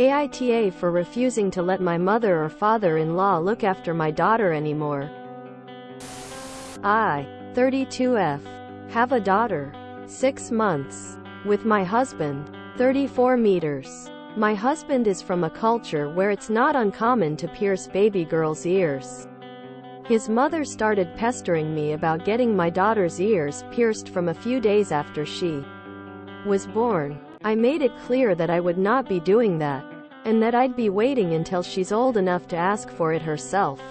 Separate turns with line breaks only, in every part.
AITA for refusing to let my mother or father-in-law look after my daughter anymore. I, 32F, have a daughter, 6 months, with my husband, 34 meters. My husband is from a culture where it's not uncommon to pierce baby girls' ears. His mother started pestering me about getting my daughter's ears pierced from a few days after she was born. I made it clear that I would not be doing that, and that I'd be waiting until she's old enough to ask for it herself.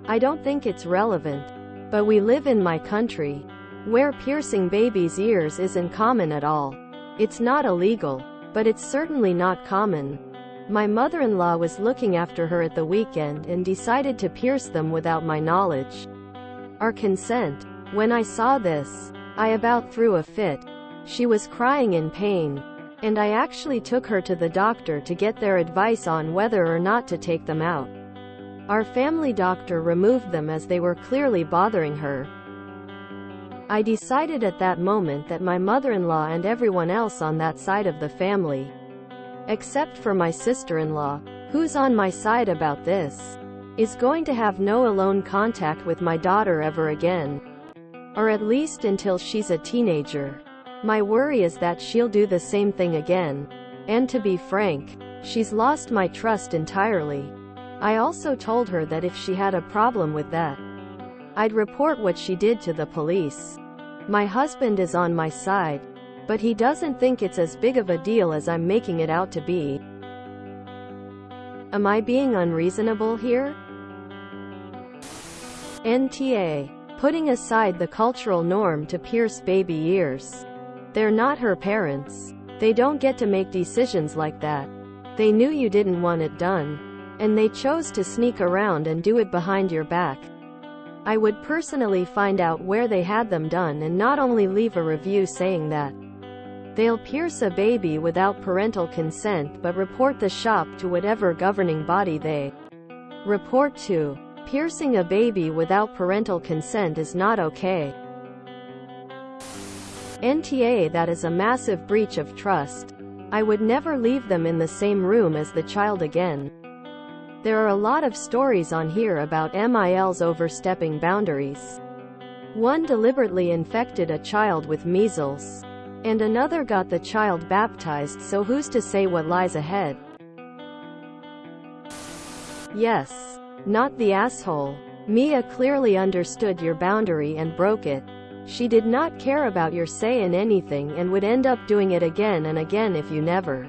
I don't think it's relevant, but we live in my country, where piercing babies' ears isn't common at all. It's not illegal, but it's certainly not common. My mother-in-law was looking after her at the weekend and decided to pierce them without my knowledge or consent. When I saw this, I about threw a fit. She was crying in pain, and I actually took her to the doctor to get their advice on whether or not to take them out. Our family doctor removed them as they were clearly bothering her. I decided at that moment that my mother-in-law and everyone else on that side of the family, except for my sister-in-law, who's on my side about this, is going to have no alone contact with my daughter ever again. Or at least until she's a teenager. My worry is that she'll do the same thing again. And to be frank, she's lost my trust entirely. I also told her that if she had a problem with that, I'd report what she did to the police. My husband is on my side, but he doesn't think it's as big of a deal as I'm making it out to be. Am I being unreasonable here? NTA. Putting aside the cultural norm to pierce baby ears. They're not her parents. They don't get to make decisions like that. They knew you didn't want it done, and they chose to sneak around and do it behind your back. I would personally find out where they had them done and not only leave a review saying that they'll pierce a baby without parental consent but report the shop to whatever governing body they report to. Piercing a baby without parental consent is not okay. NTA. That is a massive breach of trust. I would never leave them in the same room as the child again. There are a lot of stories on here about MILs overstepping boundaries. One deliberately infected a child with measles, and another got the child baptized, so who's to say what lies ahead? Yes, not the asshole. Mia clearly understood your boundary and broke it. She did not care about your say in anything and would end up doing it again and again if you never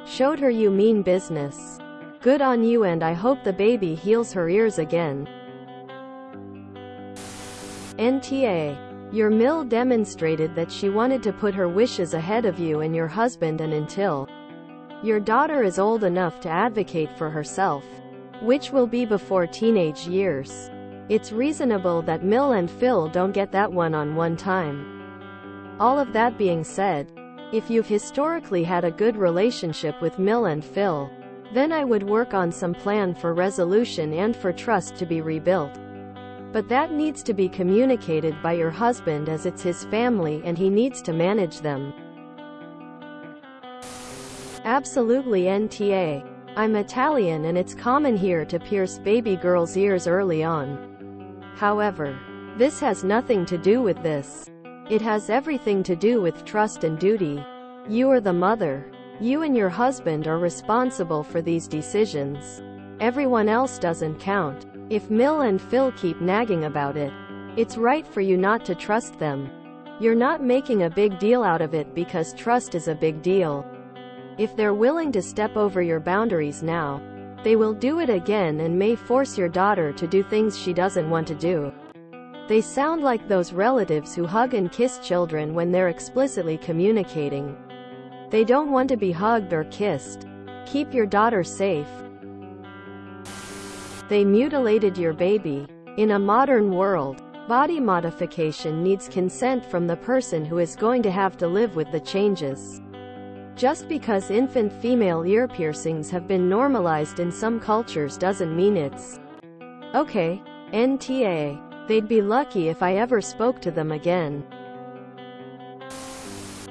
showed her you mean business. Good on you, and I hope the baby heals her ears again. NTA. Your Mill demonstrated that she wanted to put her wishes ahead of you and your husband, and until your daughter is old enough to advocate for herself, which will be before teenage years, it's reasonable that Mill and Phil don't get that one-on-one time. All of that being said, if you've historically had a good relationship with Mill and Phil, then I would work on some plan for resolution and for trust to be rebuilt. But that needs to be communicated by your husband, as it's his family and he needs to manage them. Absolutely. NTA. I'm Italian and it's common here to pierce baby girls' ears early on. However, this has nothing to do with this. It has everything to do with trust and duty. You are the mother. You and your husband are responsible for these decisions. Everyone else doesn't count. If Mill and Phil keep nagging about it, it's right for you not to trust them. You're not making a big deal out of it because trust is a big deal. If they're willing to step over your boundaries now, they will do it again and may force your daughter to do things she doesn't want to do. They sound like those relatives who hug and kiss children when they're explicitly communicating they don't want to be hugged or kissed. Keep your daughter safe. They mutilated your baby. In a modern world, body modification needs consent from the person who is going to have to live with the changes. Just because infant female ear piercings have been normalized in some cultures doesn't mean it's okay. NTA. They'd be lucky if I ever spoke to them again.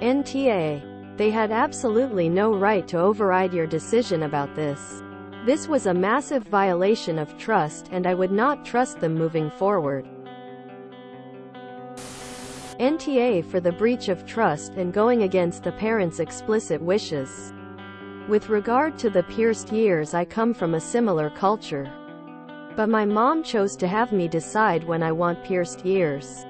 NTA. They had absolutely no right to override your decision about this. This was a massive violation of trust, and I would not trust them moving forward. NTA for the breach of trust and going against the parents' explicit wishes. With regard to the pierced ears, I come from a similar culture. But my mom chose to have me decide when I want pierced ears.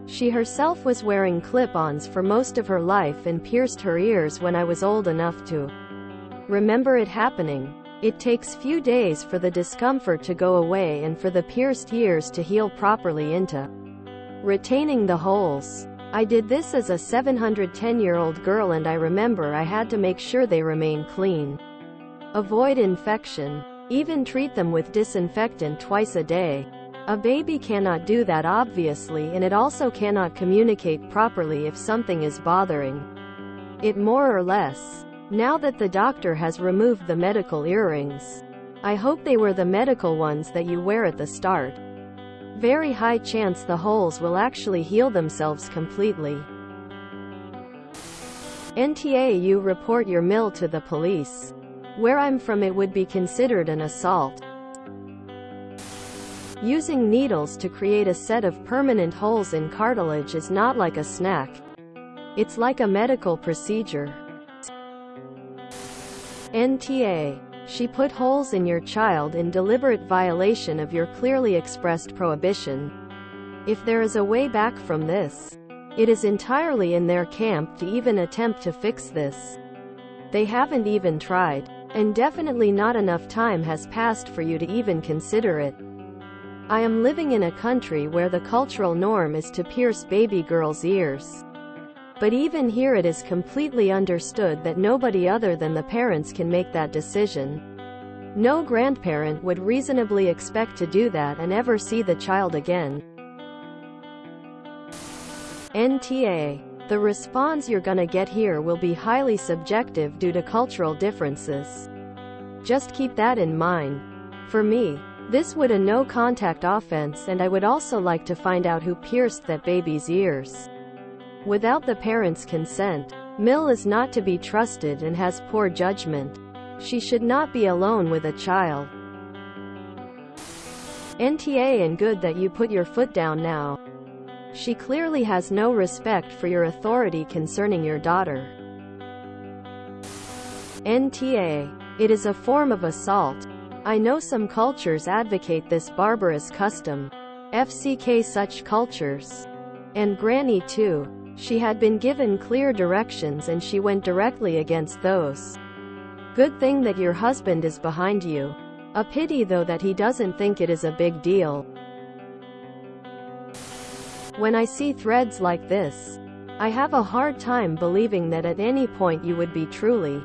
She herself was wearing clip-ons for most of her life and pierced her ears when I was old enough to remember it happening. It takes few days for the discomfort to go away and for the pierced ears to heal properly into retaining the holes. I did this as a 710-year-old girl, and I remember I had to make sure they remain clean, avoid infection, even treat them with disinfectant twice a day. A baby cannot do that, obviously, and it also cannot communicate properly if something is bothering it more or less. Now that the doctor has removed the medical earrings, I hope they were the medical ones that you wear at the start. Very high chance the holes will actually heal themselves completely. NTA, you report your mill to the police. Where I'm from, it would be considered an assault. Using needles to create a set of permanent holes in cartilage is not like a snack. It's like a medical procedure. NTA. She put holes in your child in deliberate violation of your clearly expressed prohibition. If there is a way back from this, it is entirely in their camp to even attempt to fix this. They haven't even tried, and definitely not enough time has passed for you to even consider it. I am living in a country where the cultural norm is to pierce baby girls' ears. But even here it is completely understood that nobody other than the parents can make that decision. No grandparent would reasonably expect to do that and ever see the child again. NTA. The response you're gonna get here will be highly subjective due to cultural differences. Just keep that in mind. For me, this would a no-contact offense, and I would also like to find out who pierced that baby's ears. Without the parents' consent, Mill is not to be trusted and has poor judgment. She should not be alone with a child. NTA, and good that you put your foot down now. She clearly has no respect for your authority concerning your daughter. NTA. It is a form of assault. I know some cultures advocate this barbarous custom. FCK such cultures. And Granny too. She had been given clear directions and she went directly against those. Good thing that your husband is behind you. A pity though that he doesn't think it is a big deal. When I see threads like this, I have a hard time believing that at any point you would be truly,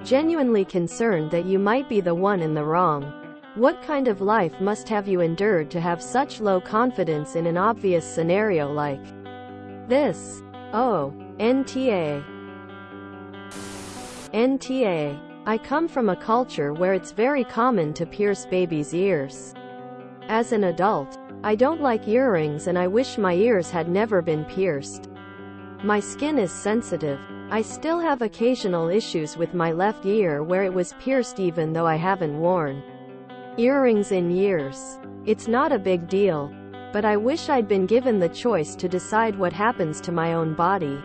genuinely concerned that you might be the one in the wrong. What kind of life must have you endured to have such low confidence in an obvious scenario like this? Oh, NTA. NTA. I come from a culture where it's very common to pierce babies' ears. As an adult, I don't like earrings and I wish my ears had never been pierced. My skin is sensitive. I still have occasional issues with my left ear where it was pierced even though I haven't worn earrings in years. It's not a big deal. But I wish I'd been given the choice to decide what happens to my own body.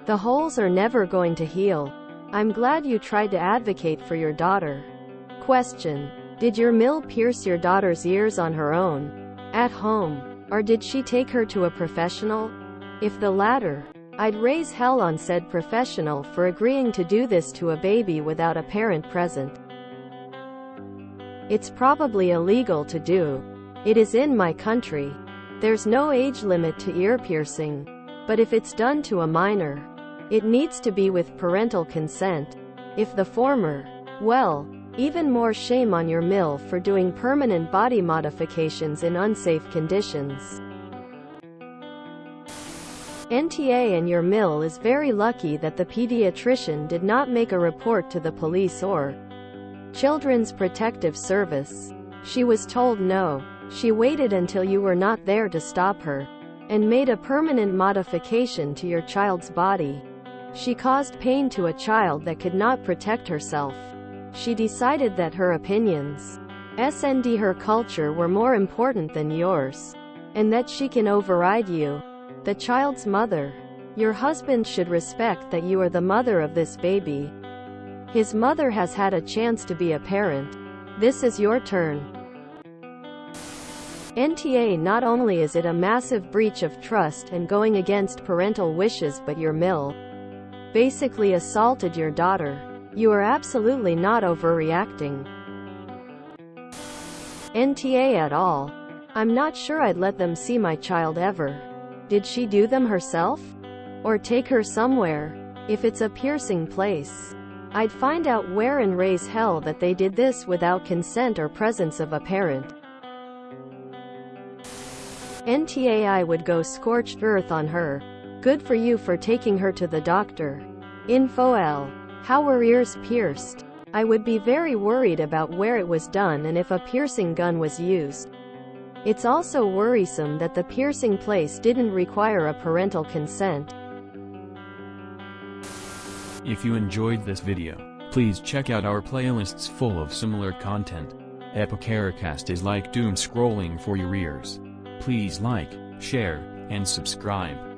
The holes are never going to heal. I'm glad you tried to advocate for your daughter. Question. Did your Mill pierce your daughter's ears on her own, at home, or did she take her to a professional? If the latter, I'd raise hell on said professional for agreeing to do this to a baby without a parent present. It's probably illegal to do. It is in my country. There's no age limit to ear piercing. But if it's done to a minor, it needs to be with parental consent. If the former, well, even more shame on your Mill for doing permanent body modifications in unsafe conditions. NTA, and your Mill is very lucky that the pediatrician did not make a report to the police or Children's Protective Service. She was told no. She waited until you were not there to stop her, and made a permanent modification to your child's body. She caused pain to a child that could not protect herself. She decided that her opinions and her culture were more important than yours, and that she can override you, the child's mother. Your husband should respect that you are the mother of this baby. His mother has had a chance to be a parent. This is your turn. NTA, not only is it a massive breach of trust and going against parental wishes, but your basically assaulted your daughter. You are absolutely not overreacting. NTA at all. I'm not sure I'd let them see my child ever. Did she do them herself? Or take her somewhere? If it's a piercing place, I'd find out where and raise hell that they did this without consent or presence of a parent. NTA, I would go scorched earth on her. Good for you for taking her to the doctor. Info-L. How were ears pierced? I would be very worried about where it was done and if a piercing gun was used. It's also worrisome that the piercing place didn't require a parental consent.
If you enjoyed this video, please check out our playlists full of similar content. AmITheAsshole is like doom scrolling for your ears. Please like, share, and subscribe.